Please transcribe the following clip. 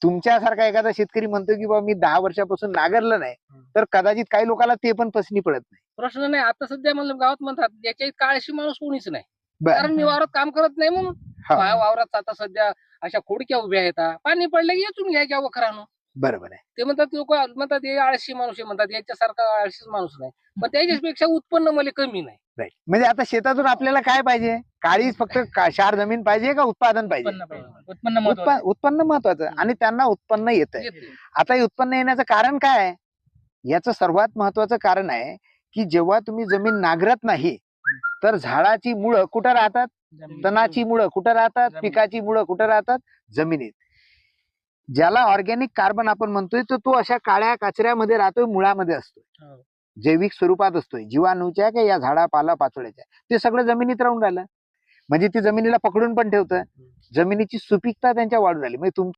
तुमच्यासारखा एखादा शेतकरी म्हणतो की बाबा मी 10 वर्षापासून नांगरलं नाही, तर कदाचित काही लोकांना ते पण पसनी पडत नाही. प्रश्न नाही. आता सध्या म्हणलं गावात म्हणतात याच्या इतका आळशी माणूस कोणीच नाही. बरं. कारण मी वावरात काम करत नाही म्हणून. हा. माझ्या वावरात आता सध्या अशा खोडक्या उभ्या आहेत. पाणी पडलं की येचून घ्यायच्या वखरानं. बरोबर आहे. ते म्हणतात लोक म्हणतात हे आळशी माणूस आहे म्हणतात, याच्यासारखा आळशीच माणूस नाही. पण त्याच्यापेक्षा उत्पन्न मला कमी नाही. राईट. म्हणजे आता शेतातून आपल्याला काय पाहिजे? काळी फक्त क्षार जमीन पाहिजे का उत्पादन पाहिजे? उत्पन्न महत्वाचं आणि त्यांना उत्पन्न येतंय. येते. आता हे उत्पन्न येण्याचं कारण काय आहे? याचं सर्वात महत्वाचं कारण आहे की जेव्हा तुम्ही जमीन नांगरत नाही तर झाडाची मुळं कुठं राहतात? तणाची मुळं कुठं राहतात? पिकाची मुळं कुठं राहतात? जमिनीत. ज्याला ऑर्गॅनिक कार्बन आपण म्हणतोय तर तो अशा काळ्या कचऱ्यामध्ये राहतोय, मुळामध्ये असतोय, जैविक स्वरूपात असतोय, जीवाणूच्या किंवा या झाडा पाला पाचोळ्याच्या. ते सगळं जमिनीत राहून राहिलं, म्हणजे ती जमिनीला पकडून पण ठेवतं, जमिनीची सुपीकता त्यांच्या वाढून राहिली. म्हणजे